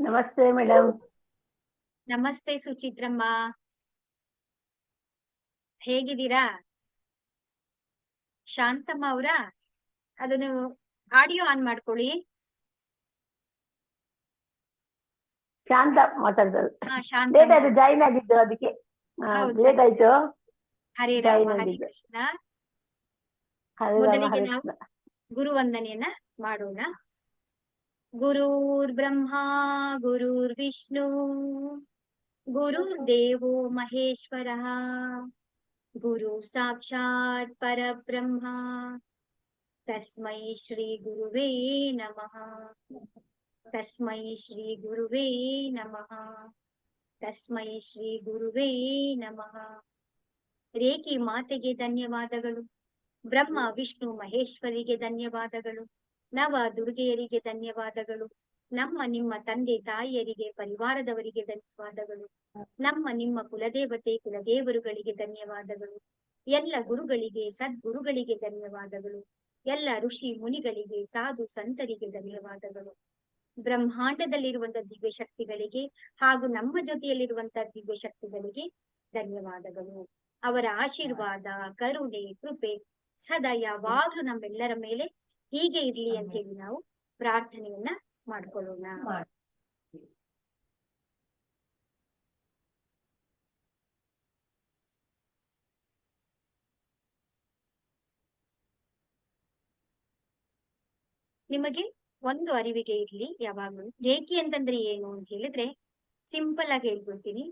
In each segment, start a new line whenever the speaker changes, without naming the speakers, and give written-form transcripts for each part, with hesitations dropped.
ನಮಸ್ತೆ ಮೇಡಮ್.
ನಮಸ್ತೆ ಸುಚಿತ್ರಮ್ಮ, ಹೇಗಿದ್ದೀರಾ? ಶಾಂತಮ್ಮ ಅವರ ಅದು ನೀವು ಆಡಿಯೋ ಆನ್ ಮಾಡ್ಕೊಳ್ಳಿ.
ಶಾಂತ ಮಾತಾಡ್ತಾರೆ.
ಹಾ,
ಲೇಟ್
ಶಾಂತಮ್ಮ
ಆಯ್ತು, ಜಾಯಿನ್ ಆಗಿದ್ದು ಅದಕ್ಕೆ
ಹೌದು,
ಲೇಟ್
ಸರಿ
ಆಯ್ತು.
ಹರೇ ರಾಮ
ಜಾಯಿನ್
ಹರೇ
ಆಗಿದ್ದು.
ಕೃಷ್ಣ.
ಹರೇ ರಾಮ
ಮೊದಲಿಗೆ
ಹರೇ
ನಾವು
ಕೃಷ್ಣ.
ಗುರುವಂದನೆಯನ್ನ ಮಾಡೋಣ. ಗುರುರ್ ಬ್ರಹ್ಮ ಗುರುರ್ ವಿಷ್ಣು ಗುರುರ್ ದೇವೋ ಮಹೇಶ್ವರ ಗುರು ಸಾಕ್ಷಾತ್ ಪರಬ್ರಹ್ಮ ತಸ್ಮೈ ಶ್ರೀ ಗುರುವೇ ನಮಃ. ತಸ್ಮೈ ಶ್ರೀ ಗುರುವೇ ನಮಃ. ತಸ್ಮೈ ಶ್ರೀ ಗುರುವೇ ನಮಃ. ರೇಖಿ ಮಾತೆಗೆ ಧನ್ಯವಾದಗಳು. ಬ್ರಹ್ಮ ವಿಷ್ಣು ಮಹೇಶ್ವರಿಗೆ ಧನ್ಯವಾದಗಳು. ನವ ದುರ್ಗೆಯರಿಗೆ ಧನ್ಯವಾದಗಳು. ನಮ್ಮ ನಿಮ್ಮ ತಂದೆ ತಾಯಿಯರಿಗೆ, ಪರಿವಾರದವರಿಗೆ ಧನ್ಯವಾದಗಳು. ನಮ್ಮ ನಿಮ್ಮ ಕುಲದೇವತೆ ಕುಲದೇವರುಗಳಿಗೆ ಧನ್ಯವಾದಗಳು. ಎಲ್ಲ ಗುರುಗಳಿಗೆ, ಸದ್ಗುರುಗಳಿಗೆ ಧನ್ಯವಾದಗಳು. ಎಲ್ಲ ಋಷಿ ಮುನಿಗಳಿಗೆ, ಸಾಧು ಸಂತರಿಗೆ ಧನ್ಯವಾದಗಳು. ಬ್ರಹ್ಮಾಂಡದಲ್ಲಿರುವಂತಹ ದಿವ್ಯ ಶಕ್ತಿಗಳಿಗೆ ಹಾಗೂ ನಮ್ಮ ಜೊತೆಯಲ್ಲಿರುವಂತಹ ದಿವ್ಯ ಶಕ್ತಿಗಳಿಗೆ ಧನ್ಯವಾದಗಳು. ಅವರ ಆಶೀರ್ವಾದ, ಕರುಣೆ, ಕೃಪೆ ಸದಾ ಯಾವಾಗ್ಲೂ ನಮ್ಮೆಲ್ಲರ ಮೇಲೆ ಹೀಗೆ ಇರ್ಲಿ ಅಂತ ಹೇಳಿ ನಾವು ಪ್ರಾರ್ಥನೆಯನ್ನ ಮಾಡ್ಕೊಳ್ಳೋಣ. ನಿಮಗೆ ಒಂದು ಅರಿವಿಗೆ ಇರ್ಲಿ ಯಾವಾಗ್ಲೂ, ರೇಖಿ ಅಂತಂದ್ರೆ ಏನು ಅಂತ ಹೇಳಿದ್ರೆ ಸಿಂಪಲ್ ಆಗಿ ಹೇಳ್ಬಿಡ್ತೀನಿ.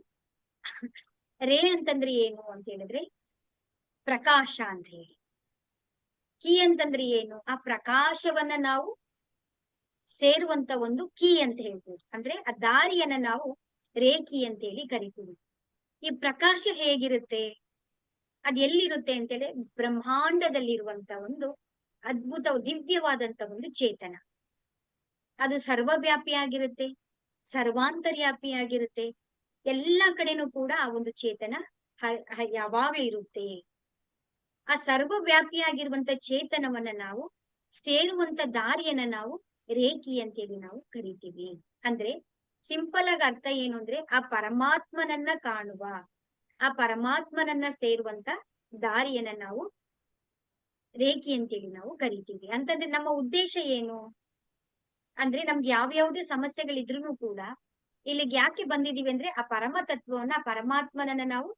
ರೇ ಅಂತಂದ್ರೆ ಏನು ಅಂತ ಹೇಳಿದ್ರೆ ಪ್ರಕಾಶ ಅಂತ ಹೇಳಿ. ಕೀ ಅಂತಂದ್ರೆ ಏನು? ಆ ಪ್ರಕಾಶವನ್ನ ನಾವು ಸೇರುವಂತ ಒಂದು ಕೀ ಅಂತ ಹೇಳ್ಬೋದು. ಅಂದ್ರೆ ಆ ದಾರಿಯನ್ನ ನಾವು ರೇಖಿ ಅಂತ ಹೇಳಿ ಕರಿತೀವಿ. ಈ ಪ್ರಕಾಶ ಹೇಗಿರುತ್ತೆ, ಅದ್ ಎಲ್ಲಿರುತ್ತೆ ಅಂತೇಳಿ ಬ್ರಹ್ಮಾಂಡದಲ್ಲಿರುವಂತ ಒಂದು ಅದ್ಭುತ ದಿವ್ಯವಾದಂತ ಒಂದು ಚೇತನ. ಅದು ಸರ್ವವ್ಯಾಪಿಯಾಗಿರುತ್ತೆ, ಸರ್ವಾಂತರ್ಯಾಪಿಯಾಗಿರುತ್ತೆ. ಎಲ್ಲಾ ಕಡೆನೂ ಕೂಡ ಆ ಒಂದು ಚೇತನ ಯಾವಾಗ್ಲೂ ಇರುತ್ತೆ. ಆ ಸರ್ವವ್ಯಾಪಿಯಾಗಿರುವಂತ ಚೇತನವನ್ನ ನಾವು ಸೇರುವಂತ ದಾರಿಯನ್ನ ನಾವು ರೇಖಿ ಅಂತೇಳಿ ನಾವು ಕರಿತೀವಿ. ಅಂದ್ರೆ ಸಿಂಪಲ್ ಆಗಿ ಅರ್ಥ ಏನು ಅಂದ್ರೆ ಆ ಪರಮಾತ್ಮನನ್ನ ಕಾಣುವ, ಆ ಪರಮಾತ್ಮನನ್ನ ಸೇರುವಂತ ದಾರಿಯನ್ನ ನಾವು ರೇಖಿ ಅಂತೇಳಿ ನಾವು ಕರಿತೀವಿ. ಅಂತಂದ್ರೆ ನಮ್ಮ ಉದ್ದೇಶ ಏನು ಅಂದ್ರೆ ನಮ್ಗೆ ಯಾವ್ಯಾವುದೇ ಸಮಸ್ಯೆಗಳಿದ್ರು ಕೂಡ ಇಲ್ಲಿಗೆ ಯಾಕೆ ಬಂದಿದೀವಿ ಅಂದ್ರೆ ಆ ಪರಮ ತತ್ವವನ್ನ, ಆ ಪರಮಾತ್ಮನನ್ನ ನಾವು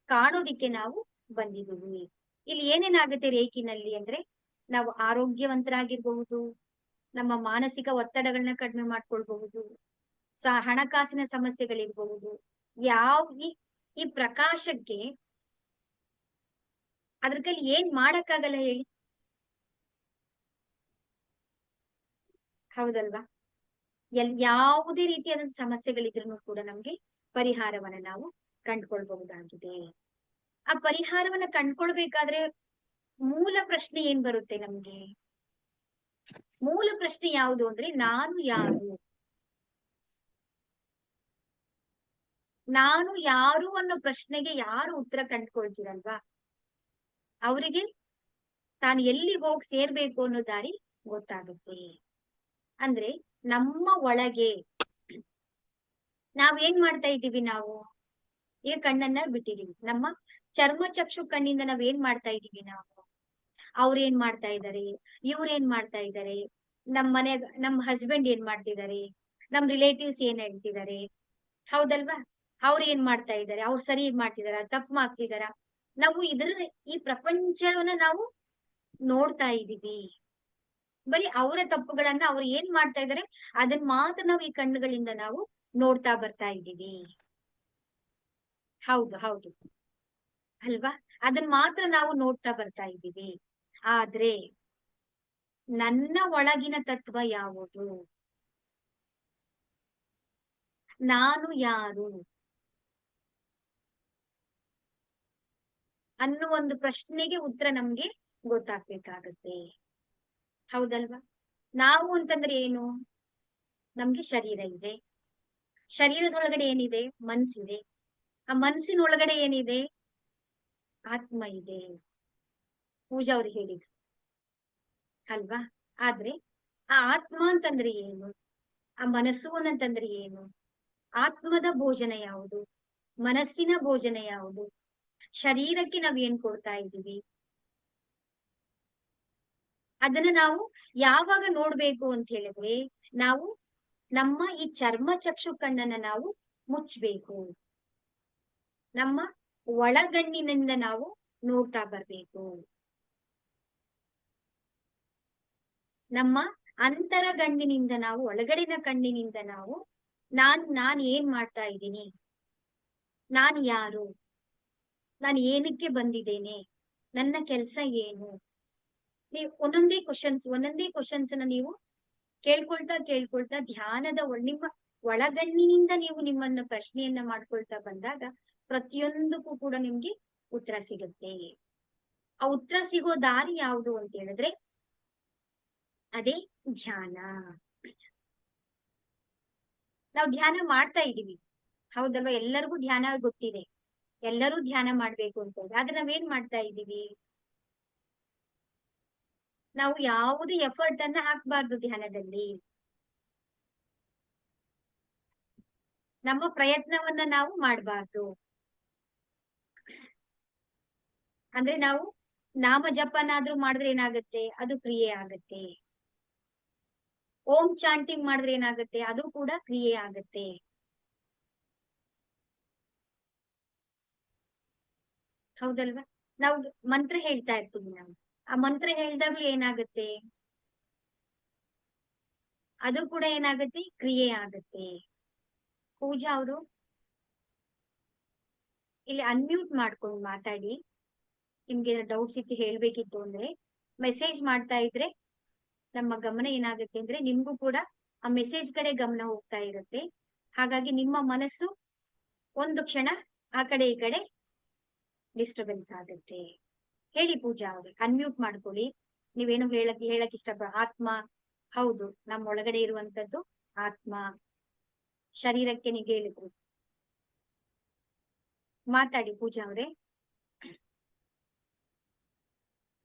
ಕಾಣೋದಿಕ್ಕೆ ನಾವು ಬಂದಿದ್ದೀವಿ. ಇಲ್ಲಿ ಏನೇನಾಗುತ್ತೆ ರೇಖಿನಲ್ಲಿ ಅಂದ್ರೆ ನಾವು ಆರೋಗ್ಯವಂತರಾಗಿರ್ಬಹುದು, ನಮ್ಮ ಮಾನಸಿಕ ಒತ್ತಡಗಳನ್ನ ಕಡಿಮೆ ಮಾಡ್ಕೊಳ್ಬಹುದು, ಹಣಕಾಸಿನ ಸಮಸ್ಯೆಗಳಿರ್ಬಹುದು. ಈ ಪ್ರಕಾಶಕ್ಕೆ ಅದ್ರ ಕೈಲಿ ಏನ್ ಮಾಡಕ್ಕಾಗಲ್ಲ ಹೇಳಿ, ಹೌದಲ್ವಾ? ಯಾವುದೇ ರೀತಿಯಾದ ಸಮಸ್ಯೆಗಳಿದ್ರು ಕೂಡ ನಮ್ಗೆ ಪರಿಹಾರವನ್ನ ನಾವು ಕಂಡುಕೊಳ್ಬಹುದಾಗಿದೆ. ಆ ಪರಿಹಾರವನ್ನ ಕಂಡ್ಕೊಳ್ಬೇಕಾದ್ರೆ ಮೂಲ ಪ್ರಶ್ನೆ ಏನ್ ಬರುತ್ತೆ ನಮ್ಗೆ? ಮೂಲ ಪ್ರಶ್ನೆ ಯಾವುದು ಅಂದ್ರೆ ನಾನು ಯಾರು? ನಾನು ಯಾರು ಅನ್ನೋ ಪ್ರಶ್ನೆಗೆ ಯಾರು ಉತ್ತರ ಕಂಡುಕೊಳ್ತೀರಲ್ವಾ, ಅವರಿಗೆ ತಾನು ಎಲ್ಲಿ ಹೋಗಿ ಸೇರ್ಬೇಕು ಅನ್ನೋ ದಾರಿ ಗೊತ್ತಾಗುತ್ತೆ. ಅಂದ್ರೆ ನಮ್ಮ ಒಳಗೆ ನಾವೇನ್ ಮಾಡ್ತಾ ಇದ್ದೀವಿ, ನಾವು ಈಗ ಕಣ್ಣನ್ನ ಬಿಟ್ಟಿದೀವಿ, ನಮ್ಮ ಚರ್ಮ ಚಕ್ಷು ಕಣ್ಣಿಂದ ನಾವೇನ್ ಮಾಡ್ತಾ ಇದೀವಿ, ನಾವು ಅವ್ರೇನ್ ಮಾಡ್ತಾ ಇದ್ದಾರೆ, ಇವ್ರೇನ್ ಮಾಡ್ತಾ ಇದ್ದಾರೆ, ನಮ್ ಹಸ್ಬೆಂಡ್ ಏನ್ ಮಾಡ್ತಿದ್ದಾರೆ, ನಮ್ ರಿಲೇಟಿವ್ಸ್ ಏನ್ ಹೇಳ್ತಿದ್ದಾರೆ, ಹೌದಲ್ವಾ? ಅವ್ರ ಏನ್ ಮಾಡ್ತಾ ಇದ್ದಾರೆ, ಅವ್ರು ಸರಿ ಮಾಡ್ತಿದಾರ, ತಪ್ಪು ಮಾಡ್ತಿದಾರ, ನಾವು ಈ ಪ್ರಪಂಚವನ್ನ ನಾವು ನೋಡ್ತಾ ಇದೀವಿ. ಬರೀ ಅವರ ತಪ್ಪುಗಳನ್ನ ಅವ್ರು ಏನ್ ಮಾಡ್ತಾ ಇದಾರೆ ಅದನ್ನ ಮಾತ್ರ ನಾವು ಈ ಕಣ್ಣುಗಳಿಂದ ನಾವು ನೋಡ್ತಾ ಬರ್ತಾ ಇದ್ದೀವಿ. ಹೌದು ಹೌದು ಅಲ್ವಾ? ಅದನ್ನ ಮಾತ್ರ ನಾವು ನೋಡ್ತಾ ಬರ್ತಾ ಇದ್ದೀವಿ. ಆದ್ರೆ ನನ್ನ ಒಳಗಿನ ತತ್ವ ಯಾವುದು, ನಾನು ಯಾರು ಅನ್ನೋ ಒಂದು ಪ್ರಶ್ನೆಗೆ ಉತ್ತರ ನಮ್ಗೆ ಗೊತ್ತಾಗ್ಬೇಕಾಗತ್ತೆ, ಹೌದಲ್ವಾ? ನಾವು ಅಂತಂದ್ರೆ ಏನು? ನಮ್ಗೆ ಶರೀರ ಇದೆ, ಶರೀರದೊಳಗಡೆ ಏನಿದೆ? ಮನ್ಸಿದೆ. ಆ ಮನ್ಸಿನ ಒಳಗಡೆ ಏನಿದೆ? ಆತ್ಮ ಇದೆ. ಪೂಜಾ ಅವ್ರು ಹೇಳಿದ್ರು ಅಲ್ವಾ? ಆದ್ರೆ ಆ ಆತ್ಮ ಅಂತಂದ್ರೆ ಏನು? ಆ ಮನಸ್ಸು ಅಂತಂದ್ರೆ ಏನು? ಆತ್ಮದ ಭೋಜನ ಯಾವುದು? ಮನಸ್ಸಿನ ಭೋಜನ ಯಾವುದು? ಶರೀರಕ್ಕೆ ನಾವ್ ಏನ್ ಕೊಡ್ತಾ ಇದ್ದೀವಿ? ಅದನ್ನ ನಾವು ಯಾವಾಗ ನೋಡ್ಬೇಕು ಅಂತ ಹೇಳಿದ್ರೆ, ನಾವು ನಮ್ಮ ಈ ಚರ್ಮ ಚಕ್ಷು ಕಣ್ಣನ್ನ ನಾವು ಮುಚ್ಚಬೇಕು. ನಮ್ಮ ಒಳಗಣ್ಣಿನಿಂದ ನಾವು ನೋಡ್ತಾ ಬರ್ಬೇಕು. ನಮ್ಮ ಅಂತರಗಣ್ಣಿನಿಂದ ನಾವು, ಒಳಗಡಿನ ಕಣ್ಣಿನಿಂದ ನಾವು ನಾನ್ ಏನ್ ಮಾಡ್ತಾ ಇದ್ದೀನಿ, ನಾನ್ ಯಾರು, ನಾನು ಏನಕ್ಕೆ ಬಂದಿದ್ದೇನೆ, ನನ್ನ ಕೆಲಸ ಏನು, ನೀವು ಒಂದೊಂದೇ ಕ್ವಶನ್ಸ್ ಅನ್ನ ನೀವು ಕೇಳ್ಕೊಳ್ತಾ ಧ್ಯಾನದ ನಿಮ್ಮ ಒಳಗಣ್ಣಿನಿಂದ ನೀವು ನಿಮ್ಮನ್ನ ಪ್ರಶ್ನೆಯನ್ನ ಮಾಡ್ಕೊಳ್ತಾ ಬಂದಾಗ ಪ್ರತಿಯೊಂದಕ್ಕೂ ಕೂಡ ನಿಮ್ಗೆ ಉತ್ತರ ಸಿಗುತ್ತೆ. ಆ ಉತ್ತರ ಸಿಗೋ ದಾರಿ ಯಾವುದು ಅಂತ ಹೇಳಿದ್ರೆ ಅದೇ ಧ್ಯಾನ. ನಾವು ಧ್ಯಾನ ಮಾಡ್ತಾ ಇದೀವಿ, ಹೌದಲ್ವಾ? ಎಲ್ಲರಿಗೂ ಧ್ಯಾನ ಗೊತ್ತಿದೆ, ಎಲ್ಲರೂ ಧ್ಯಾನ ಮಾಡ್ಬೇಕು ಅಂತ ಹೇಳಿ. ಆದ್ರೆ ನಾವೇನ್ ಮಾಡ್ತಾ ಇದೀವಿ? ನಾವು ಯಾವುದೇ ಎಫರ್ಟ್ ಅನ್ನ ಹಾಕ್ಬಾರ್ದು ಧ್ಯಾನದಲ್ಲಿ. ನಮ್ಮ ಪ್ರಯತ್ನವನ್ನ ನಾವು ಮಾಡಬಾರ್ದು. ಅಂದ್ರೆ ನಾವು ನಾಮ ಜಪನಾದ್ರೂ ಮಾಡಿದ್ರೆ ಏನಾಗುತ್ತೆ? ಅದು ಕ್ರಿಯೆ ಆಗತ್ತೆ. ಓಂ ಚಾಂಟಿಂಗ್ ಮಾಡಿದ್ರೆ ಏನಾಗುತ್ತೆ? ಅದು ಕೂಡ ಕ್ರಿಯೆ ಆಗತ್ತೆ. ಹೌದಲ್ವಾ? ನಾವು ಮಂತ್ರ ಹೇಳ್ತಾ ಇರ್ತೀವಿ, ನಾವು ಆ ಮಂತ್ರ ಹೇಳಿದಾಗ್ಲೂ ಏನಾಗುತ್ತೆ? ಅದು ಕೂಡ ಏನಾಗುತ್ತೆ? ಕ್ರಿಯೆ ಆಗತ್ತೆ. ಪೂಜಾ ಅವರು ಇಲ್ಲಿ ಅನ್ಮ್ಯೂಟ್ ಮಾಡ್ಕೊಂಡು ಮಾತಾಡಿ. ನಿಮ್ಗೆ ಡೌಟ್ಸ್ ಇತ್ತು ಹೇಳ್ಬೇಕಿತ್ತು ಅಂದ್ರೆ ಮೆಸೇಜ್ ಮಾಡ್ತಾ ಇದ್ರೆ ನಮ್ಮ ಗಮನ ಏನಾಗುತ್ತೆ ಅಂದ್ರೆ ನಿಮ್ಗೂ ಕೂಡ ಆ ಮೆಸೇಜ್ ಕಡೆ ಗಮನ ಹೋಗ್ತಾ ಇರುತ್ತೆ. ಹಾಗಾಗಿ ನಿಮ್ಮ ಮನಸ್ಸು ಒಂದು ಕ್ಷಣ ಆ ಕಡೆ ಈ ಕಡೆ ಡಿಸ್ಟರ್ಬೆನ್ಸ್ ಆಗುತ್ತೆ. ಹೇಳಿ ಪೂಜಾ ಅವ್ರೆ, ಅನ್ಮ್ಯೂಟ್ ಮಾಡ್ಕೊಳ್ಳಿ. ನೀವೇನು ಹೇಳಕ್ ಆತ್ಮ, ಹೌದು, ನಮ್ಮ ಒಳಗಡೆ ಇರುವಂತದ್ದು ಆತ್ಮ. ಶರೀರಕ್ಕೆ ನೀವು ಹೇಳಿದ್ರು, ಮಾತಾಡಿ ಪೂಜಾ ಅವ್ರೆ.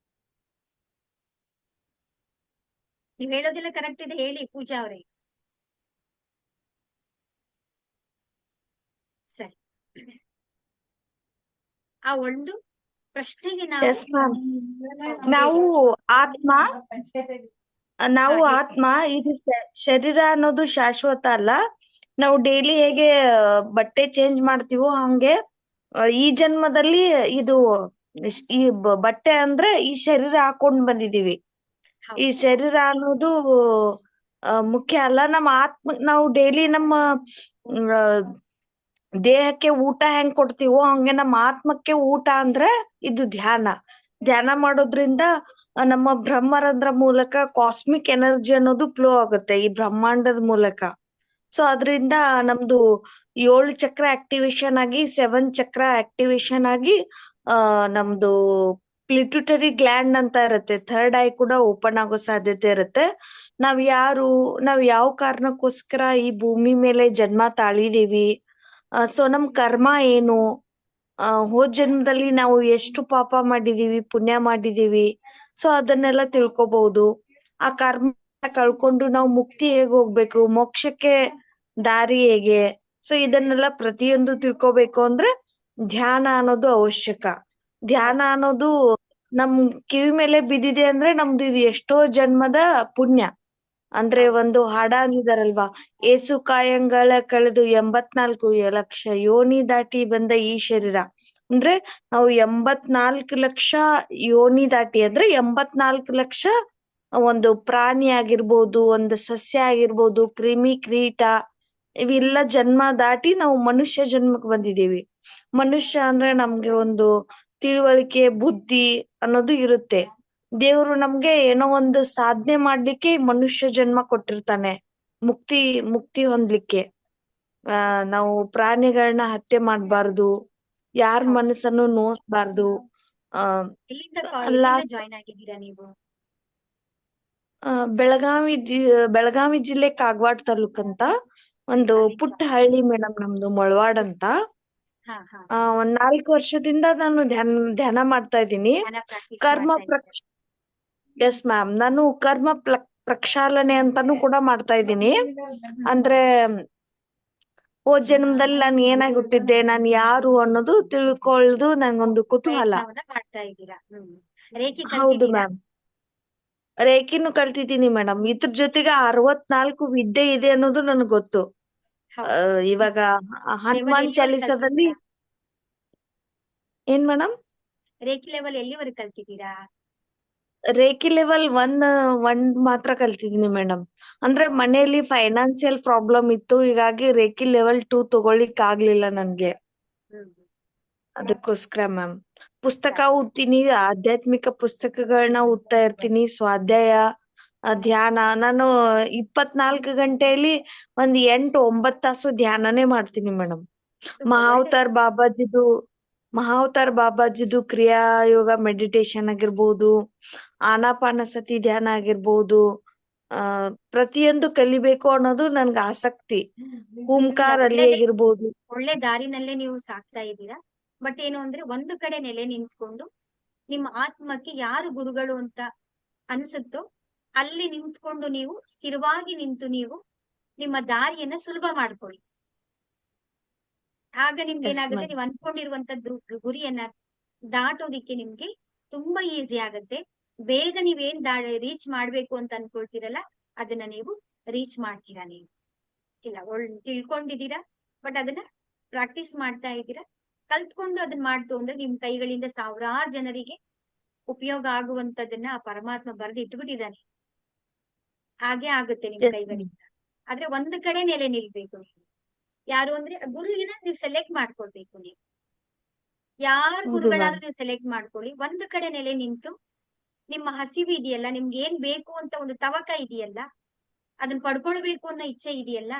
ನೀವ್ ಹೇಳೋದೆಲ್ಲ ಕರೆಕ್ಟ್ ಇದೆ, ಹೇಳಿ ಪೂಜಾ ಅವ್ರೆ. ಸರಿ, ಆ ಒಂದು ಪ್ರಶ್ನೆಗೆ ನಾವು
ಎಸ್ ಮ್ಯಾಮ್. ನಾವು ಆತ್ಮ ನಾವು
ಹೇಳಿ.
ಆತ್ಮ, ಇದು ಶರೀರ ಅನ್ನೋದು ಶಾಶ್ವತ ಅಲ್ಲ. ನಾವು ಡೈಲಿ ಹೇಗೆ ಬಟ್ಟೆ ಚೇಂಜ್ ಮಾಡ್ತೀವೋ ಹಂಗೆ ಈ ಜನ್ಮದಲ್ಲಿ ಇದು ಈ ಬಟ್ಟೆ ಅಂದ್ರೆ ಈ ಶರೀರ ಹಾಕೊಂಡ್ ಬಂದಿದೀವಿ. ಈ
ಹೌದು,
ಶರೀರ ಅನ್ನೋದು ಮುಖ್ಯ ಅಲ್ಲ. ನಮ್ಮ ಆತ್ಮ, ನಾವು ಡೈಲಿ ನಮ್ಮ ಆ, ದೇಹಕ್ಕೆ ಊಟ ಹೆಂಗ್ ಕೊಡ್ತೀವೋ ಹಂಗೆ ನಮ್ಮ ಆತ್ಮಕ್ಕೆ ಊಟ ಅಂದ್ರೆ ಇದು ಧ್ಯಾನ. ಧ್ಯಾನ ಮಾಡೋದ್ರಿಂದ ನಮ್ಮ ಬ್ರಹ್ಮರಂಧ್ರ ಮೂಲಕ ಕಾಸ್ಮಿಕ್ ಎನರ್ಜಿ ಅನ್ನೋದು ಫ್ಲೋ ಆಗುತ್ತೆ ಈ ಬ್ರಹ್ಮಾಂಡದ ಮೂಲಕ. ಸೊ ಅದರಿಂದ ನಮ್ದು 7 ಚಕ್ರ ಆಕ್ಟಿವೇಶನ್ ಆಗಿ 7 ಚಕ್ರ ಆಕ್ಟಿವೇಶನ್ ಆಗಿ ನಮ್ದು ಪಿಟ್ಯೂಟರಿ ಗ್ಲ್ಯಾಂಡ್ ಅಂತ ಇರುತ್ತೆ, ಥರ್ಡ್ ಐ ಕೂಡ ಓಪನ್ ಆಗೋ ಸಾಧ್ಯತೆ ಇರುತ್ತೆ. ನಾವ್ ಯಾವ ಕಾರಣಕ್ಕೋಸ್ಕರ ಈ ಭೂಮಿ ಮೇಲೆ ಜನ್ಮ ತಾಳಿದೀವಿ, ಸೊ ನಮ್ ಕರ್ಮ ಏನು, ಹೋದ್ ಜನ್ಮದಲ್ಲಿ ನಾವು ಎಷ್ಟು ಪಾಪ ಮಾಡಿದೀವಿ, ಪುಣ್ಯ ಮಾಡಿದೀವಿ, ಸೊ ಅದನ್ನೆಲ್ಲ ತಿಳ್ಕೊಬಹುದು. ಆ ಕರ್ಮ ಕಳ್ಕೊಂಡು ನಾವು ಮುಕ್ತಿ ಹೇಗ್ ಹೋಗ್ಬೇಕು, ಮೋಕ್ಷಕ್ಕೆ ದಾರಿ ಹೇಗೆ, ಸೊ ಇದನ್ನೆಲ್ಲ ಪ್ರತಿಯೊಂದು ತಿಳ್ಕೊಬೇಕು ಅಂದ್ರೆ ಧ್ಯಾನ ಅನ್ನೋದು ಅವಶ್ಯಕ. ಧ್ಯಾನ ಅನ್ನೋದು ನಮ್ ಕಿವಿ ಮೇಲೆ ಬಿದ್ದಿದೆ ಅಂದ್ರೆ ನಮ್ದು ಇದು ಎಷ್ಟೋ ಜನ್ಮದ ಪುಣ್ಯ. ಅಂದ್ರೆ ಒಂದು ಹಾಡ ಅಂದಿದಾರಲ್ವಾ, ಏಸು ಕಾಯಂಗಳ ಕಳೆದು 84 ಲಕ್ಷ ಯೋನಿ ದಾಟಿ ಬಂದ ಈ ಶರೀರ. ಅಂದ್ರೆ ನಾವು 84 ಲಕ್ಷ ಯೋನಿ ದಾಟಿ ಅಂದ್ರೆ 84 ಲಕ್ಷ ಒಂದು ಪ್ರಾಣಿ ಆಗಿರ್ಬೋದು, ಒಂದು ಸಸ್ಯ ಆಗಿರ್ಬೋದು, ಕ್ರಿಮಿ ಕೀಟ, ಇವೆಲ್ಲ ಜನ್ಮ ದಾಟಿ ನಾವು ಮನುಷ್ಯ ಜನ್ಮಕ್ಕೆ ಬಂದಿದೀವಿ. ಮನುಷ್ಯ ಅಂದ್ರೆ ನಮ್ಗೆ ಒಂದು ತಿಳುವಳಿಕೆ, ಬುದ್ಧಿ ಅನ್ನೋದು ಇರುತ್ತೆ. ದೇವ್ರು ನಮ್ಗೆ ಏನೋ ಒಂದು ಸಾಧನೆ ಮಾಡ್ಲಿಕ್ಕೆ ಮನುಷ್ಯ ಜನ್ಮ ಕೊಟ್ಟಿರ್ತಾನೆ, ಮುಕ್ತಿ ಹೊಂದ್ಲಿಕ್ಕೆ. ನಾವು ಪ್ರಾಣಿಗಳನ್ನ ಹತ್ಯೆ ಮಾಡ್ಬಾರ್ದು, ಯಾರ ಮನಸ್ಸನ್ನು ನೋಯಿಸ್ಬಾರ್ದು.
ಎಲ್ಲಿಂದ ಜಾಯ್ನ್ ಆಗಿದ್ದೀರಾ ನೀವು?
ಬೆಳಗಾವಿ ಜಿಲ್ಲೆ ಕಾಗವಾಡ ತಾಲೂಕ್ ಅಂತ ಒಂದು ಪುಟ್ಟ ಹಳ್ಳಿ ಮೇಡಮ್ ನಮ್ದು, ಮೊಳವಾಡ್ ಅಂತ. ಒಂದ್ 4 ವರ್ಷದಿಂದ ನಾನು ಧ್ಯಾನ ಮಾಡ್ತಾ ಇದ್ದೀನಿ. ಎಸ್ ಮ್ಯಾಮ್, ನಾನು ಕರ್ಮ ಪ್ರಕ್ಷಾಳನೆ ಅಂತಾನು ಕೂಡ ಮಾಡ್ತಾ ಇದ್ದೀನಿ. ಅಂದ್ರೆ ಹೋದ್ ಜನ್ಮದಲ್ಲಿ ನಾನು ಏನಾಗಿ ಹುಟ್ಟಿದ್ದೆ, ನಾನು ಯಾರು ಅನ್ನೋದು ತಿಳ್ಕೊಳ್ದು ನಂಗೊಂದು ಕುತೂಹಲ.
ಪ್ರಯತ್ನವನ್ನ ಮಾಡ್ತಾ ಇದ್ದೀರಾ. ರೇಖಿ
ಹೌದು
ಕಲ್ತಿದ್ದೀರಾ?
ಮ್ಯಾಮ್, ರೇಖಿನೂ ಕಲ್ತಿದ್ದೀನಿ ಮೇಡಮ್. ಇದ್ರ ಜೊತೆಗೆ 64 ವಿದ್ಯೆ ಇದೆ ಅನ್ನೋದು ನನಗ್ ಗೊತ್ತು.
ಹೌದು.
ಇವಾಗ
ಲೆವೆಲ್
ಹನುಮಾನ್
ಎಲ್ಲಿವರೆಗೆ
ಚಾಲಿಸದಲ್ಲಿ
ಕಲ್ತಿದ್ದೀರಾ?
ಏನ್ ಮೇಡಮ್?
ರೇಖಿ ಲೆವೆಲ್ ಎಲ್ಲಿವರೆಗೆ ಕಲ್ತಿದ್ದೀರಾ?
ರೇಖಿ ಲೆವೆಲ್ ಒಂದ್ ಮಾತ್ರ ಕಲ್ತಿದೀನಿ ಮೇಡಮ್. ಅಂದ್ರೆ ಮನೆಯಲ್ಲಿ ಫೈನಾನ್ಸಿಯಲ್ ಪ್ರಾಬ್ಲಮ್ ಇತ್ತು, ಹೀಗಾಗಿ ರೇಖಿ ಲೆವೆಲ್ 2 ತಗೊಳ್ಳಿಕ್ ಆಗ್ಲಿಲ್ಲ ನನ್ಗೆ.
ಹ್ಮ್
ಅದಕ್ಕೋಸ್ಕರ ಮ್ಯಾಮ್ ಪುಸ್ತಕ ಓದ್ತೀನಿ, ಆಧ್ಯಾತ್ಮಿಕ ಪುಸ್ತಕಗಳನ್ನ ಓದ್ತಾ ಇರ್ತೀನಿ, ಸ್ವಾಧ್ಯಾಯ, ಧ್ಯಾನ. ನಾನು 24 ಗಂಟೆಯಲ್ಲಿ ಒಂದ್ 8-9 ತಾಸು ಧ್ಯಾನನೇ ಮಾಡ್ತೀನಿ ಮೇಡಮ್.
ಒಳ್ಳೆ.
ಮಹಾವತಾರ್ ಬಾಬಾಜಿದು ಕ್ರಿಯಾ ಯೋಗ ಮೆಡಿಟೇಷನ್ ಆಗಿರ್ಬೋದು, ಆನಾಪಾನಸತಿ ಧ್ಯಾನ ಆಗಿರ್ಬೋದು, ಪ್ರತಿಯೊಂದು ಕಲಿಬೇಕು ಅನ್ನೋದು ನನ್ಗೆ ಆಸಕ್ತಿ. ಓಂಕಾರ ಅಲ್ಲಿ ಆಗಿರ್ಬೋದು.
ಒಳ್ಳೆ ದಾರಿನಲ್ಲೇ ನೀವು ಸಾಕ್ತಾ ಇದ್ದೀರಾ. ಬಟ್ ಏನು ಅಂದ್ರೆ ಒಂದು ಕಡೆ ನೆಲೆ ನಿಂತ್ಕೊಂಡು ನಿಮ್ಮ ಆತ್ಮಕ್ಕೆ ಯಾರು ಗುರುಗಳು ಅಂತ ಅನ್ಸುತ್ತೋ ಅಲ್ಲಿ ನಿಂತ್ಕೊಂಡು ನೀವು ಸ್ಥಿರವಾಗಿ ನಿಂತು ನೀವು ನಿಮ್ಮ ದಾರಿಯನ್ನ ಸುಲಭ ಮಾಡ್ಕೊಳ್ಳಿ. ಆಗ ನಿಮ್ಗೆ
Yes,
ಏನಾಗುತ್ತೆ,
ma'am.
ನೀವು ಅನ್ಕೊಂಡಿರುವಂತದ್ದು ಗುರಿಯನ್ನ ದಾಟೋದಿಕ್ಕೆ ನಿಮ್ಗೆ ತುಂಬಾ ಈಸಿ ಆಗತ್ತೆ. ಬೇಗ ನೀವೇನ್ ರೀಚ್ ಮಾಡ್ಬೇಕು ಅಂತ ಅನ್ಕೊಳ್ತೀರಲ್ಲ ಅದನ್ನ ನೀವು ರೀಚ್ ಮಾಡ್ತೀರಾ. ನೀವು ಇಲ್ಲ ತಿಳ್ಕೊಂಡಿದ್ದೀರಾ, ಬಟ್ ಅದನ್ನ ಪ್ರಾಕ್ಟೀಸ್ ಮಾಡ್ತಾ ಇದ್ದೀರಾ. ಕಲ್ತ್ಕೊಂಡು ಅದನ್ನ ಮಾಡ್ತು ಅಂದ್ರೆ ನಿಮ್ ಕೈಗಳಿಂದ ಸಾವಿರಾರು ಜನರಿಗೆ ಉಪಯೋಗ ಆಗುವಂತದನ್ನ ಆ ಪರಮಾತ್ಮ ಬರೆದು ಇಟ್ಬಿಟ್ಟಿದ್ದಾನೆ. ಹಾಗೆ ಆಗುತ್ತೆ ನಿಮ್
Yes,
ಕೈಗಳಿಂದ. ಆದ್ರೆ ಒಂದು ಕಡೆ ನೆಲೆ ನಿಲ್ಬೇಕು ನೀವು. ಯಾರು ಅಂದ್ರೆ ಗುರುವಿನ ನೀವು ಸೆಲೆಕ್ಟ್ ಮಾಡ್ಕೊಳ್ಬೇಕು. ನೀವು ಯಾರ್
ಹೌದು
ಗುರುಗಳಾದ್ರೂ
ಮ್ಯಾಮ್.
ನೀವು ಸೆಲೆಕ್ಟ್ ಮಾಡ್ಕೊಳ್ಳಿ. ಒಂದು ಕಡೆ ನೆಲೆ ನಿಂತು ನಿಮ್ಮ ಹಸಿವು ಇದೆಯಲ್ಲ, ನಿಮ್ಗೆ ಏನ್ ಬೇಕು ಅಂತ ಒಂದು ತವಕ ಇದೆಯಲ್ಲ, ಅದನ್ನ ಪಡ್ಕೊಳ್ಬೇಕು ಅನ್ನೋ ಇಚ್ಛೆ ಇದೆಯಲ್ಲ,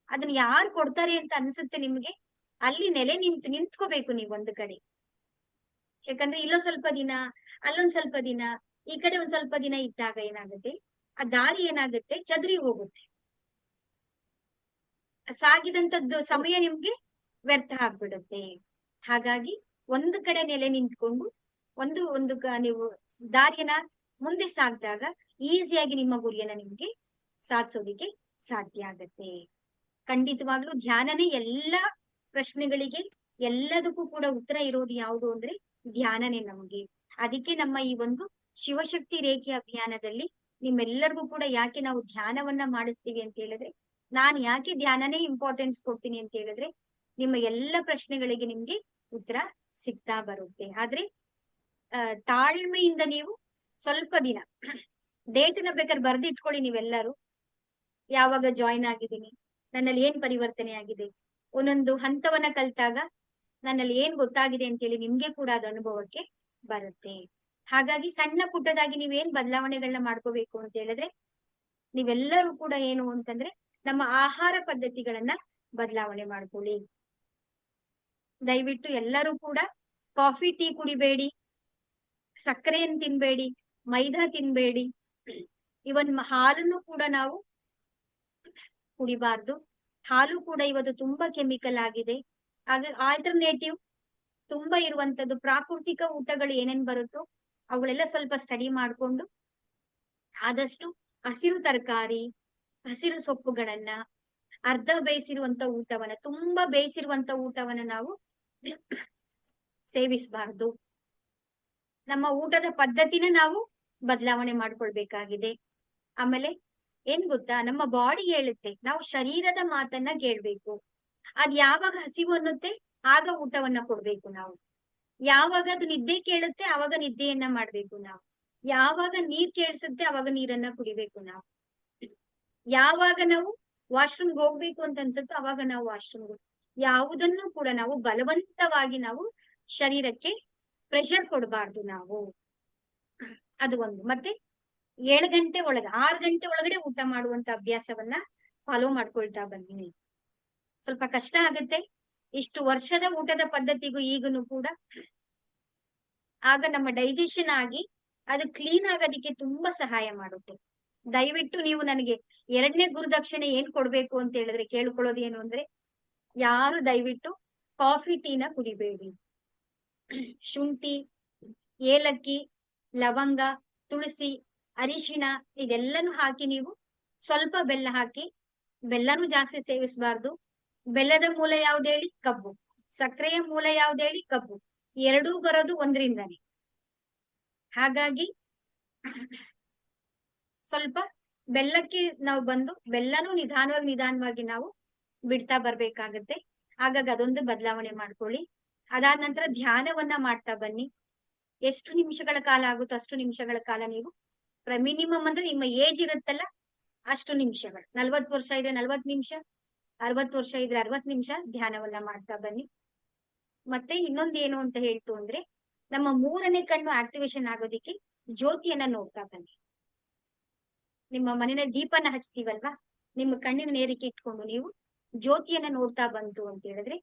ಅದನ್ನ ಯಾರು ಕೊಡ್ತಾರೆ ಅಂತ ಅನ್ಸುತ್ತೆ ನಿಮ್ಗೆ, ಅಲ್ಲಿ ನೆಲೆ ನಿಂತ್ಕೋಬೇಕು ನೀವು ಒಂದು ಕಡೆ. ಯಾಕಂದ್ರೆ ಇಲ್ಲೊಂದ್ ಸ್ವಲ್ಪ ದಿನ, ಅಲ್ಲೊಂದ್ ಸ್ವಲ್ಪ ದಿನ, ಈ ಕಡೆ ಒಂದ್ ಸ್ವಲ್ಪ ದಿನ ಇದ್ದಾಗ ಏನಾಗುತ್ತೆ, ಆ ದಾರಿ ಏನಾಗುತ್ತೆ, ಚದುರಿ ಹೋಗುತ್ತೆ. ಸಾಗಿದಂತದ್ದು ಸಮಯ ನಿಮ್ಗೆ ವ್ಯರ್ಥ ಆಗ್ಬಿಡುತ್ತೆ. ಹಾಗಾಗಿ ಒಂದು ಕಡೆ ನೆಲೆ ನಿಂತ್ಕೊಂಡು ಒಂದು ನೀವು ದಾರಿಯನ್ನ ಮುಂದೆ ಸಾಗಿದಾಗ ಈಸಿಯಾಗಿ ನಿಮ್ಮ ಗುರಿಯನ್ನ ನಿಮ್ಗೆ ಸಾಧಿಸೋದಿಕ್ಕೆ ಸಾಧ್ಯ ಆಗತ್ತೆ. ಖಂಡಿತವಾಗ್ಲೂ ಧ್ಯಾನನೇ ಎಲ್ಲಾ ಪ್ರಶ್ನೆಗಳಿಗೆ, ಎಲ್ಲದಕ್ಕೂ ಕೂಡ ಉತ್ತರ ಇರೋದು ಯಾವುದು ಅಂದ್ರೆ ಧ್ಯಾನನೇ ನಮಗೆ. ಅದಕ್ಕೆ ನಮ್ಮ ಈ ಒಂದು ಶಿವಶಕ್ತಿ ರೇಖೆ ಅಭಿಯಾನದಲ್ಲಿ ನಿಮ್ಮೆಲ್ಲರಿಗೂ ಕೂಡ ಯಾಕೆ ನಾವು ಧ್ಯಾನವನ್ನ ಮಾಡಿಸ್ತೀವಿ ಅಂತ ಹೇಳಿದ್ರೆ, ನಾನ್ ಯಾಕೆ ಧ್ಯಾನನೇ ಇಂಪಾರ್ಟೆನ್ಸ್ ಕೊಡ್ತೀನಿ ಅಂತ ಹೇಳಿದ್ರೆ, ನಿಮ್ಮ ಎಲ್ಲ ಪ್ರಶ್ನೆಗಳಿಗೆ ನಿಮ್ಗೆ ಉತ್ತರ ಸಿಗ್ತಾ ಬರುತ್ತೆ. ಆದ್ರೆ ತಾಳ್ಮೆಯಿಂದ ನೀವು ಸ್ವಲ್ಪ ದಿನ ಡೇಟ್ನ ಬೇಕಾದ್ರೆ ಬರ್ದಿಟ್ಕೊಳ್ಳಿ ನೀವೆಲ್ಲರೂ. ಯಾವಾಗ ಜಾಯಿನ್ ಆಗಿದ್ದೀನಿ, ನನ್ನಲ್ಲಿ ಏನ್ ಪರಿವರ್ತನೆ ಆಗಿದೆ, ಒಂದೊಂದು ಹಂತವನ್ನ ಕಲ್ತಾಗ ನನ್ನಲ್ಲಿ ಏನ್ ಗೊತ್ತಾಗಿದೆ ಅಂತೇಳಿ ನಿಮ್ಗೆ ಕೂಡ ಅದು ಅನುಭವಕ್ಕೆ ಬರುತ್ತೆ. ಹಾಗಾಗಿ ಸಣ್ಣ ಪುಟ್ಟದಾಗಿ ನೀವೇನ್ ಬದಲಾವಣೆಗಳನ್ನ ಮಾಡ್ಕೋಬೇಕು ಅಂತ ಹೇಳಿದ್ರೆ, ನೀವೆಲ್ಲರೂ ಕೂಡ ಏನು ಅಂತಂದ್ರೆ ನಮ್ಮ ಆಹಾರ ಪದ್ಧತಿಗಳನ್ನ ಬದಲಾವಣೆ ಮಾಡ್ಕೊಳ್ಳಿ. ದಯವಿಟ್ಟು ಎಲ್ಲರೂ ಕೂಡ ಕಾಫಿ ಟೀ ಕುಡಿಬೇಡಿ, ಸಕ್ಕರೆಯನ್ನು ತಿನ್ಬೇಡಿ, ಮೈದಾ ತಿನ್ಬೇಡಿ, ಇವನ್ ಹಾಲನ್ನು ಕೂಡ ನಾವು ಕುಡಿಬಾರ್ದು. ಹಾಲು ಕೂಡ ಇವತ್ತು ತುಂಬಾ ಕೆಮಿಕಲ್ ಆಗಿದೆ. ಹಾಗೆ ಆಲ್ಟರ್ನೇಟಿವ್ ತುಂಬಾ ಇರುವಂತದ್ದು ಪ್ರಾಕೃತಿಕ ಊಟಗಳು ಏನೇನ್ ಬರುತ್ತೋ ಅವುಗಳೆಲ್ಲ ಸ್ವಲ್ಪ ಸ್ಟಡಿ ಮಾಡ್ಕೊಂಡು ಆದಷ್ಟು ಹಸಿರು ತರಕಾರಿ, ಹಸಿರು ಸೊಪ್ಪುಗಳನ್ನ, ಅರ್ಧ ಬೇಯಿಸಿರುವಂತ ಊಟವನ್ನ, ತುಂಬಾ ಬೇಯಿಸಿರುವಂತ ಊಟವನ್ನ ನಾವು ಸೇವಿಸಬಾರ್ದು. ನಮ್ಮ ಊಟದ ಪದ್ಧತಿನ ನಾವು ಬದಲಾವಣೆ ಮಾಡ್ಕೊಳ್ಬೇಕಾಗಿದೆ. ಆಮೇಲೆ ಏನ್ ಗೊತ್ತಾ, ನಮ್ಮ ಬಾಡಿ ಹೇಳುತ್ತೆ, ನಾವು ಶರೀರದ ಮಾತನ್ನ ಕೇಳ್ಬೇಕು. ಅದ್ ಯಾವಾಗ ಹಸಿವು ಅನ್ನುತ್ತೆ ಆಗ ಊಟವನ್ನ ಕೊಡ್ಬೇಕು ನಾವು. ಯಾವಾಗ ಅದು ನಿದ್ದೆ ಕೇಳುತ್ತೆ ಆವಾಗ ನಿದ್ದೆಯನ್ನ ಮಾಡ್ಬೇಕು ನಾವು. ಯಾವಾಗ ನೀರ್ ಕೇಳಿಸುತ್ತೆ ಅವಾಗ ನೀರನ್ನ ಕುಡಿಬೇಕು ನಾವು. ಯಾವಾಗ ನಾವು ವಾಶ್ರೂಮ್ಗೆ ಹೋಗ್ಬೇಕು ಅಂತ ಅನ್ಸುತ್ತೋ ಅವಾಗ ನಾವು ವಾಶ್ರೂಮ್ಗೆ, ಯಾವುದನ್ನು ಕೂಡ ನಾವು ಬಲವಂತವಾಗಿ ನಾವು ಶರೀರಕ್ಕೆ ಪ್ರೆಷರ್ ಕೊಡಬಾರ್ದು ನಾವು. ಅದು ಒಂದು. ಮತ್ತೆ 6 ಗಂಟೆ ಒಳಗಡೆ ಊಟ ಮಾಡುವಂತ ಅಭ್ಯಾಸವನ್ನ ಫಾಲೋ ಮಾಡ್ಕೊಳ್ತಾ ಬನ್ನಿ. ಸ್ವಲ್ಪ ಕಷ್ಟ ಆಗುತ್ತೆ ಇಷ್ಟು ವರ್ಷದ ಊಟದ ಪದ್ಧತಿಗೂ ಈಗನು ಕೂಡ. ಆಗ ನಮ್ಮ ಡೈಜೆಷನ್ ಆಗಿ ಅದು ಕ್ಲೀನ್ ಆಗೋದಿಕ್ಕೆ ತುಂಬಾ ಸಹಾಯ ಮಾಡುತ್ತೆ. ದಯವಿಟ್ಟು ನೀವು ನನಗೆ 2ನೇ ಗುರುದಕ್ಷಿಣೆ ಏನ್ ಕೊಡ್ಬೇಕು ಅಂತ ಹೇಳಿದ್ರೆ ಕೇಳ್ಕೊಳ್ಳೋದು ಏನು ಅಂದ್ರೆ, ಯಾರು ದಯವಿಟ್ಟು ಕಾಫಿ ಟೀನ ಕುಡಿಬೇಡಿ. ಶುಂಠಿ, ಏಲಕ್ಕಿ, ಲವಂಗ, ತುಳಸಿ ಅರಿಶಿಣ ಇದೆಲ್ಲನೂ ಹಾಕಿ ನೀವು ಸ್ವಲ್ಪ ಬೆಲ್ಲ ಹಾಕಿ, ಬೆಲ್ಲನೂ ಜಾಸ್ತಿ ಸೇವಿಸಬಾರ್ದು. ಬೆಲ್ಲದ ಮೂಲ ಯಾವ್ದು ಹೇಳಿ? ಕಬ್ಬು. ಸಕ್ಕರೆಯ ಮೂಲ ಯಾವ್ದು ಹೇಳಿ? ಕಬ್ಬು. ಎರಡೂ ಬರೋದು ಒಂದ್ರಿಂದಾನೆ. ಹಾಗಾಗಿ ಸ್ವಲ್ಪ ಬೆಲ್ಲಕ್ಕೆ ನಾವು ಬಂದು ಬೆಲ್ಲನೂ ನಿಧಾನವಾಗಿ ನಾವು ಬಿಡ್ತಾ ಬರ್ಬೇಕಾಗತ್ತೆ. ಹಾಗಾಗಿ ಅದೊಂದು ಬದಲಾವಣೆ ಮಾಡ್ಕೊಳ್ಳಿ. ಅದಾದ ನಂತರ ಧ್ಯಾನವನ್ನ ಮಾಡ್ತಾ ಬನ್ನಿ. ಎಷ್ಟು ನಿಮಿಷಗಳ ಕಾಲ ಆಗುತ್ತೋ ಅಷ್ಟು ನಿಮಿಷಗಳ ಕಾಲ ನೀವು ಮಿನಿಮಮ್ ಅಂದ್ರೆ ನಿಮ್ಮ ಏಜ್ ಇರುತ್ತಲ್ಲ ಅಷ್ಟು ನಿಮಿಷಗಳು. 40 ವರ್ಷ ಇದ್ರೆ 40 ನಿಮಿಷ, 60 ವರ್ಷ ಇದ್ರೆ 60 ನಿಮಿಷ ಧ್ಯಾನವನ್ನ ಮಾಡ್ತಾ ಬನ್ನಿ. ಮತ್ತೆ ಇನ್ನೊಂದು ಏನು ಅಂತ ಹೇಳ್ತು ಅಂದ್ರೆ, ನಮ್ಮ ಮೂರನೇ ಕಣ್ಣು ಆಕ್ಟಿವೇಶನ್ ಆಗೋದಿಕ್ಕೆ ಜ್ಯೋತಿಯನ್ನ ನೋಡ್ತಾ ಬನ್ನಿ. ನಿಮ್ಮ ಮನೆಯಲ್ಲಿ ದೀಪನ ಹಚ್ತೀವಲ್ವಾ, ನಿಮ್ಮ ಕಣ್ಣಿನ ನೇರಿಕೆ ಇಟ್ಕೊಂಡು ನೀವು ಜ್ಯೋತಿಯನ್ನ ನೋಡ್ತಾ ಬಂತು ಅಂತ ಹೇಳಿದ್ರೆ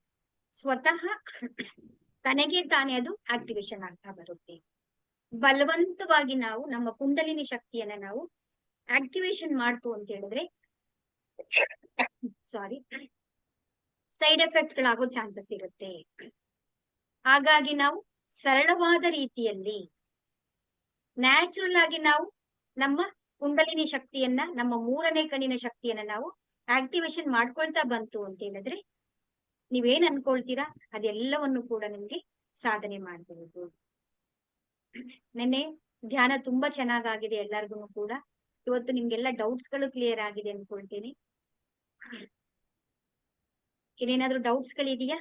ಸ್ವತಃ ತನಗೆ ತಾನೇ ಅದು ಆಕ್ಟಿವೇಶನ್ ಆಗ್ತಾ ಬರುತ್ತೆ. ಬಲವಂತವಾಗಿ ನಾವು ನಮ್ಮ ಕುಂಡಲಿನಿ ಶಕ್ತಿಯನ್ನ ನಾವು ಆಕ್ಟಿವೇಶನ್ ಮಾಡ್ತು ಅಂತ ಹೇಳಿದ್ರೆ ಸಾರಿ ಸೈಡ್ ಎಫೆಕ್ಟ್ ಗಳಾಗೋ ಚಾನ್ಸಸ್ ಇರುತ್ತೆ. ಹಾಗಾಗಿ ನಾವು ಸರಳವಾದ ರೀತಿಯಲ್ಲಿ ನ್ಯಾಚುರಲ್ ಆಗಿ ನಾವು ನಮ್ಮ ಕುಂಡಲಿನಿ ಶಕ್ತಿಯನ್ನ, ನಮ್ಮ ಮೂರನೇ ಕಣ್ಣಿನ ಶಕ್ತಿಯನ್ನ ನಾವು ಆಕ್ಟಿವೇಶನ್ ಮಾಡ್ಕೊಳ್ತಾ ಬಂತು ಅಂತ ಹೇಳಿದ್ರೆ ನೀವೇನ್ ಅನ್ಕೊಳ್ತೀರಾ ಅದೆಲ್ಲವನ್ನು ಕೂಡ ನಿಮ್ಗೆ ಸಾಧನೆ ಮಾಡಬಹುದು. ನೆನ್ನೆ ಧ್ಯಾನ ತುಂಬಾ ಚೆನ್ನಾಗಾಗಿದೆ ಎಲ್ಲರಿಗೂ ಕೂಡ. ಇವತ್ತು ನಿಮ್ಗೆಲ್ಲ ಡೌಟ್ಸ್ ಗಳು ಕ್ಲಿಯರ್ ಆಗಿದೆ ಅನ್ಕೊಳ್ತೀನಿ. ಇನ್ನೇನಾದ್ರೂ ಡೌಟ್ಸ್ ಗಳಿದೆಯಾ?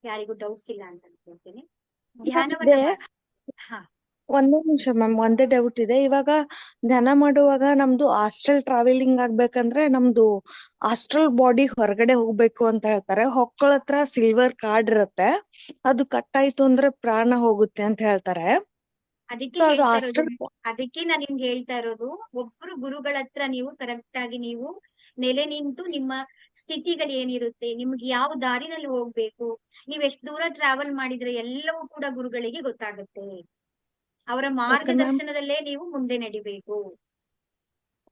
ಯಾರಿಗೂ ಡೌಟ್ಸ್ ಇಲ್ಲ ಅಂತ ಅನ್ಕೊಳ್ತೀನಿ. ಧ್ಯಾನವನ್ನ ಹಾ
ಒಂದೇ ನಿಮಿಷ ಮ್ಯಾಮ್, ಒಂದೇ ಡೌಟ್ ಇದೆ. ಇವಾಗ ಧ್ಯಾನ ಮಾಡುವಾಗ ನಮ್ದು ಆಸ್ಟ್ರಲ್ ಟ್ರಾವೆಲಿಂಗ್ ಆಗ್ಬೇಕಂದ್ರೆ ನಮ್ದು ಆಸ್ಟ್ರಲ್ ಬಾಡಿ ಹೊರಗಡೆ ಹೋಗ್ಬೇಕು ಅಂತ ಹೇಳ್ತಾರೆ. ಹೊಕ್ಕಳ ಹತ್ರ ಸಿಲ್ವರ್ ಕಾರ್ಡ್ ಇರುತ್ತೆ, ಅದು ಕಟ್ ಆಯ್ತು ಅಂದ್ರೆ ಪ್ರಾಣ ಹೋಗುತ್ತೆ ಅಂತ ಹೇಳ್ತಾರೆ.
ಅದಕ್ಕೆ
ಸೊ ಅದು
ಹೇಳ್ತಾ ಇರೋದು,
ಆಸ್ಟ್ರಲ್
ಅದಕ್ಕೆ ನಾನು ನಿಮ್ಗೆ ಹೇಳ್ತಾ ಇರೋದು, ಒಬ್ರು ಗುರುಗಳ ಹತ್ರ ನೀವು ಕರೆಕ್ಟ್ ಆಗಿ ನೀವು ನೆಲೆ ನಿಂತು ನಿಮ್ಮ ಸ್ಥಿತಿಗಳು ಏನಿರುತ್ತೆ, ನಿಮ್ಗೆ ಯಾವ ದಾರಿನಲ್ಲಿ ಹೋಗ್ಬೇಕು, ನೀವ್ ಎಷ್ಟು ದೂರ ಟ್ರಾವೆಲ್ ಮಾಡಿದ್ರೆ ಎಲ್ಲವೂ ಕೂಡ ಗುರುಗಳಿಗೆ ಗೊತ್ತಾಗುತ್ತೆ. ಅವರ ಮಾರ್ಗದರ್ಶನದಲ್ಲೇ ನೀವು ಮುಂದೆ ನಡಿಬೇಕು.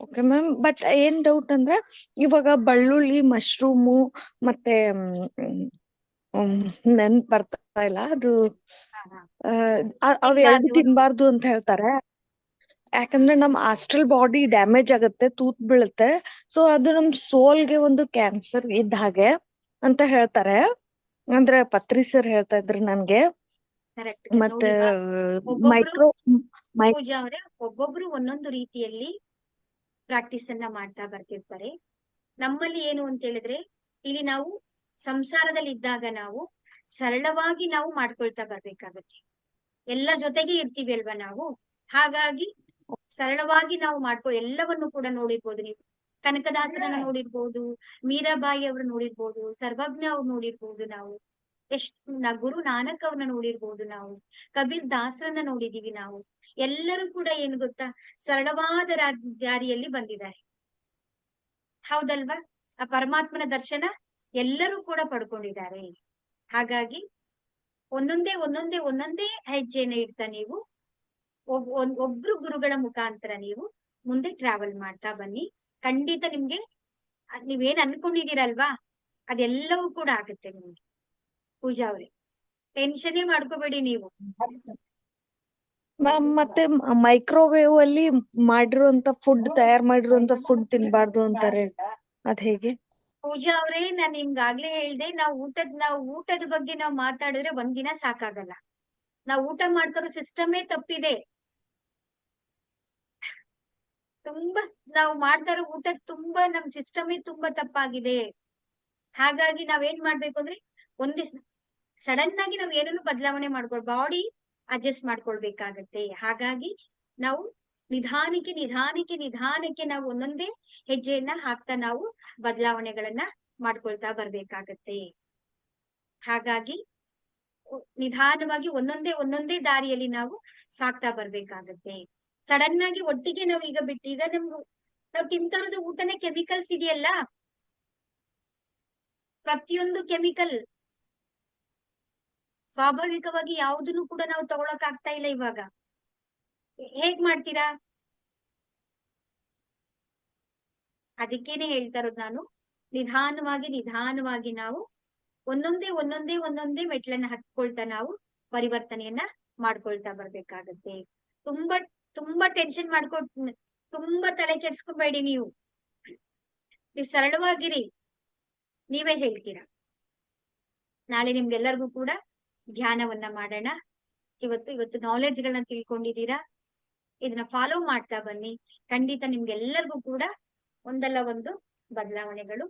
ಓಕೆ ಮ್ಯಾಮ್, ಬಟ್ ಏನ್ ಡೌಟ್ ಅಂದ್ರೆ ಇವಾಗ ಬೆಳ್ಳುಳ್ಳಿ, ಮಶ್ರೂಮು ಮತ್ತೆ ನೆನ್ಪ್ ಬರ್ತಾ ಇಲ್ಲ ಅದು, ಅವೆರಡು ತಿನ್ಬಾರ್ದು ಅಂತ ಹೇಳ್ತಾರೆ. ಯಾಕಂದ್ರೆ ನಮ್ ಆಸ್ಟ್ರಲ್ ಬಾಡಿ ಡ್ಯಾಮೇಜ್ ಆಗುತ್ತೆ, ತೂತ್ ಬೀಳುತ್ತೆ. ಸೊ ಅದು ನಮ್ ಸೋಲ್ಗೆ ಒಂದು ಕ್ಯಾನ್ಸರ್ ಇದ್ದ ಹಾಗೆ ಅಂತ ಹೇಳ್ತಾರೆ. ಅಂದ್ರೆ ಪತ್ರಿ ಸರ್ ಹೇಳ್ತಾ ಇದ್ರು ನನ್ಗೆ.
ಕರೆಕ್ಟ್.
ಮತ್ತೆ
ಒಬ್ಬೊಬ್ರು
ಮೈಕ್ರೋ
ಪೂಜಾ ಅವರೇ, ಒಬ್ಬೊಬ್ರು ಒಂದೊಂದು ರೀತಿಯಲ್ಲಿ ಪ್ರಾಕ್ಟೀಸ್ ಅನ್ನ ಮಾಡ್ತಾ ಬರ್ತಿರ್ತಾರೆ. ನಮ್ಮಲ್ಲಿ ಏನು ಅಂತ ಹೇಳಿದ್ರೆ, ಇಲ್ಲಿ ನಾವು ಸಂಸಾರದಲ್ಲಿ ಇದ್ದಾಗ ನಾವು ಸರಳವಾಗಿ ನಾವು ಮಾಡ್ಕೊಳ್ತಾ ಬರ್ಬೇಕಾಗತ್ತೆ. ಎಲ್ಲ ಜೊತೆಗೆ ಇರ್ತೀವಿ ಅಲ್ವಾ ನಾವು. ಹಾಗಾಗಿ ಸರಳವಾಗಿ ನಾವು ಎಲ್ಲವನ್ನು ಕೂಡ ನೋಡಿರ್ಬೋದು ನೀವು. ಕನಕದಾಸರನ್ನ ನೋಡಿರ್ಬೋದು, ಮೀರಾಬಾಯಿ ಅವ್ರು ನೋಡಿರ್ಬೋದು, ಸರ್ವಜ್ಞ ಅವ್ರು ನೋಡಿರ್ಬೋದು, ನಾವು ಗುರು ನಾನಕ್ ಅವ್ರನ್ನ ನೋಡಿರ್ಬೋದು, ನಾವು ಕಬೀರ್ ದಾಸರನ್ನ ನೋಡಿದೀವಿ ನಾವು. ಎಲ್ಲರೂ ಕೂಡ ಏನು ಗೊತ್ತಾ, ಸರಳವಾದ ದಾರಿಯಲ್ಲಿ ಬಂದಿದ್ದಾರೆ. ಹೌದಲ್ವಾ? ಆ ಪರಮಾತ್ಮನ ದರ್ಶನ ಎಲ್ಲರೂ ಕೂಡ ಪಡ್ಕೊಂಡಿದ್ದಾರೆ. ಹಾಗಾಗಿ ಒಂದೊಂದೇ ಹೆಜ್ಜೆನ ಇಡ್ತಾ ನೀವು ಒಬ್ರು ಗುರುಗಳ ಮುಖಾಂತರ ನೀವು ಮುಂದೆ ಟ್ರಾವೆಲ್ ಮಾಡ್ತಾ ಬನ್ನಿ. ಖಂಡಿತ ನಿಮ್ಗೆ ನೀವೇನ್ ಅನ್ಕೊಂಡಿದೀರಲ್ವಾ ಅದೆಲ್ಲವೂ ಕೂಡ ಆಗುತ್ತೆ ನಿಮ್ಗೆ. ಪೂಜಾ ಅವ್ರೆ, ಟೆನ್ಷನ್ನೇ ಮಾಡ್ಕೋಬೇಡಿ ನೀವು.
ಮ್ಯಾಮ್, ಮತ್ತೆ ಮೈಕ್ರೋವೇವ್ ಅಲ್ಲಿ ತಯಾರ್ ಮಾಡಿರುವಂತ ಫುಡ್ ತಿನ್ಬಾರ್ದು ಅಂತಾರೆ, ಅದ್ ಹೇಗೆ?
ಪೂಜಾ ಅವ್ರೆ, ನಾನ್ ನಿಮ್ಗಾಗ್ಲೇ ಹೇಳ್ದೆ, ನಾವು ಊಟದ ಬಗ್ಗೆ ನಾವು ಮಾತಾಡಿದ್ರೆ ಒಂದಿನ ಸಾಕಾಗಲ್ಲ. ನಾವು ಊಟ ಮಾಡ್ತಾರೋ ಸಿಸ್ಟಮೇ ತಪ್ಪಿದೆ. ತುಂಬಾ ನಾವು ಮಾಡ್ತಾರೋ ಊಟ ತುಂಬಾ ನಮ್ ಸಿಸ್ಟಮೇ ತುಂಬಾ ತಪ್ಪಾಗಿದೆ. ಹಾಗಾಗಿ ನಾವೇನ್ ಮಾಡ್ಬೇಕು ಅಂದ್ರೆ ಒಂದೇ ಸಡನ್ ಆಗಿ ನಾವ್ ಏನನ್ನು ಬದಲಾವಣೆ ಬಾಡಿ ಅಡ್ಜಸ್ಟ್ ಮಾಡ್ಕೊಳ್ಬೇಕಾಗತ್ತೆ. ಹಾಗಾಗಿ ನಾವು ನಿಧಾನಕ್ಕೆ ನಾವು ಒಂದೊಂದೇ ಹೆಜ್ಜೆಯನ್ನ ಹಾಕ್ತಾ ನಾವು ಬದಲಾವಣೆಗಳನ್ನ ಮಾಡ್ಕೊಳ್ತಾ ಬರ್ಬೇಕಾಗತ್ತೆ. ಹಾಗಾಗಿ ನಿಧಾನವಾಗಿ ಒಂದೊಂದೇ ದಾರಿಯಲ್ಲಿ ನಾವು ಸಾಕ್ತಾ ಬರ್ಬೇಕಾಗತ್ತೆ. ಸಡನ್ ಆಗಿ ಒಟ್ಟಿಗೆ ನಾವು ಈಗ ನಾವು ತಿಂತಾ ಇರೋದು ಊಟನೇ ಕೆಮಿಕಲ್ಸ್ ಇದೆಯಲ್ಲ, ಪ್ರತಿಯೊಂದು ಕೆಮಿಕಲ್. ಸ್ವಾಭಾವಿಕವಾಗಿ ಯಾವುದನ್ನು ಕೂಡ ನಾವು ತಗೊಳಕ್ ಆಗ್ತಾ ಇಲ್ಲ ಇವಾಗ. ಹೇಗ್ ಮಾಡ್ತೀರಾ? ಅದಕ್ಕೇನೆ ಹೇಳ್ತಾ ಇರೋದು ನಾನು, ನಿಧಾನವಾಗಿ ನಿಧಾನವಾಗಿ ನಾವು ಒಂದೊಂದೇ ಮೆಟ್ಲನ್ನ ಹತ್ಕೊಳ್ತಾ ನಾವು ಪರಿವರ್ತನೆಯನ್ನ ಮಾಡ್ಕೊಳ್ತಾ ಬರ್ಬೇಕಾಗತ್ತೆ. ತುಂಬಾ ತುಂಬಾ ಟೆನ್ಷನ್ ತುಂಬಾ ತಲೆ ಕೆಡ್ಸ್ಕೊಬೇಡಿ. ನೀವು ಸರಳವಾಗಿರಿ. ನೀವೇ ಹೇಳ್ತೀರಾ. ನಾಳೆ ನಿಮ್ಗೆಲ್ಲರಿಗೂ ಕೂಡ ಧ್ಯಾನವನ್ನ ಮಾಡೋಣ. ಇವತ್ತು ನಾಲೆಡ್ಜ್ ಗಳನ್ನ ತಿಳ್ಕೊಂಡಿದ್ದೀರಾ. ಇದನ್ನ ಫಾಲೋ ಮಾಡ್ತಾ ಬನ್ನಿ. ಖಂಡಿತ ನಿಮ್ಗೆಲ್ಲರಿಗೂ ಕೂಡ ಒಂದಲ್ಲ ಒಂದು ಬದಲಾವಣೆಗಳು,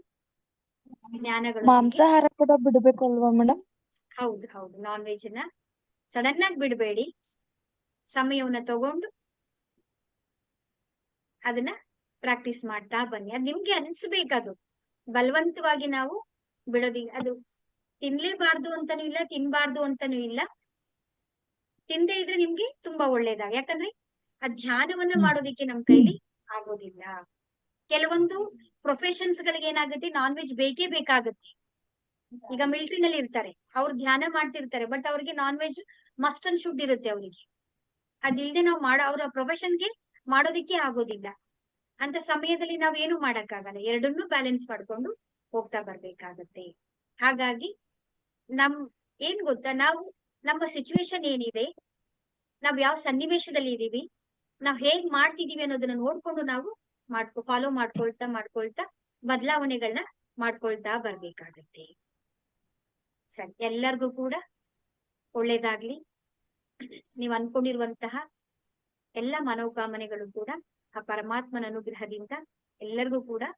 ಜ್ಞಾನಗಳು ನಿಮ್ಗೆ.
ಮಾಂಸಾಹಾರ ಕೂಡ ಬಿಡ್ಬೇಕಲ್ವಾ ಮೇಡಮ್?
ಹೌದು ಹೌದು, ನಾನ್ ವೆಜ್ ನ ಸಡನ್ ಆಗಿ ಬಿಡಬೇಡಿ. ಸಮಯವನ್ನ ತಗೊಂಡು ಅದನ್ನ ಪ್ರಾಕ್ಟೀಸ್ ಮಾಡ್ತಾ ಬನ್ನಿ. ಅದ್ ನಿಮ್ಗೆ ಅನ್ಸ್ಬೇಕದು. ಬಲವಂತವಾಗಿ ನಾವು ಬಿಡೋದಿಲ್ಲ. ಅದು ತಿನ್ಲೇಬಾರ್ದು ಅಂತಾನೂ ಇಲ್ಲ, ತಿನ್ಬಾರ್ದು ಅಂತಾನೂ ಇಲ್ಲ. ತಿಂದೇ ಇದ್ರೆ ನಿಮ್ಗೆ ತುಂಬಾ ಒಳ್ಳೇದಾಗ. ಯಾಕಂದ್ರೆ ಆ ಧ್ಯಾನವನ್ನ ಮಾಡೋದಿಕ್ಕೆ ನಮ್ ಕೈಲಿ ಆಗೋದಿಲ್ಲ. ಕೆಲವೊಂದು ಪ್ರೊಫೆಷನ್ಸ್ ಗಳಿಗೆ ಏನಾಗುತ್ತೆ, ನಾನ್ ವೆಜ್ ಬೇಕೇ ಬೇಕಾಗುತ್ತೆ. ಈಗ ಮಿಲಿಟರಿನಲ್ಲಿ ಇರ್ತಾರೆ, ಅವ್ರು ಧ್ಯಾನ ಮಾಡ್ತಿರ್ತಾರೆ, ಬಟ್ ಅವ್ರಿಗೆ non veg must and should ಇರುತ್ತೆ ಅವರಿಗೆ. ಅದಿಲ್ದೆ ನಾವು ಅವ್ರ ಪ್ರೊಫೆಷನ್ಗೆ ಮಾಡೋದಿಕ್ಕೆ ಆಗೋದಿಲ್ಲ. ಅಂತ ಸಮಯದಲ್ಲಿ ನಾವ್ ಏನು ಮಾಡಕ್ಕಾಗಲ್ಲ. ಎರಡನ್ನೂ ಬ್ಯಾಲೆನ್ಸ್ ಮಾಡ್ಕೊಂಡು ಹೋಗ್ತಾ ಬರ್ಬೇಕಾಗತ್ತೆ. ಹಾಗಾಗಿ ಏನ್ ಗೊತ್ತಾ, ನಾವು ನಮ್ಮ ಸಿಚುವೇಶನ್ ಏನಿದೆ, ನಾವ್ ಯಾವ ಸನ್ನಿವೇಶದಲ್ಲಿ ಇದೀವಿ, ನಾವ್ ಹೇಗ್ ಮಾಡ್ತಿದೀವಿ ಅನ್ನೋದನ್ನ ನೋಡ್ಕೊಂಡು ನಾವು ಫಾಲೋ ಮಾಡ್ಕೊಳ್ತಾ ಬದಲಾವಣೆಗಳನ್ನ ಮಾಡ್ಕೊಳ್ತಾ ಬರ್ಬೇಕಾಗತ್ತೆ. ಸರಿ, ಎಲ್ಲರಿಗೂ ಕೂಡ ಒಳ್ಳೇದಾಗ್ಲಿ. ನೀವ್ ಅನ್ಕೊಂಡಿರುವಂತಹ ಎಲ್ಲ ಮನೋಕಾಮನೆಗಳು ಕೂಡ ಆ ಪರಮಾತ್ಮನ ಅನುಗ್ರಹದಿಂದ ಎಲ್ಲರಿಗೂ ಕೂಡ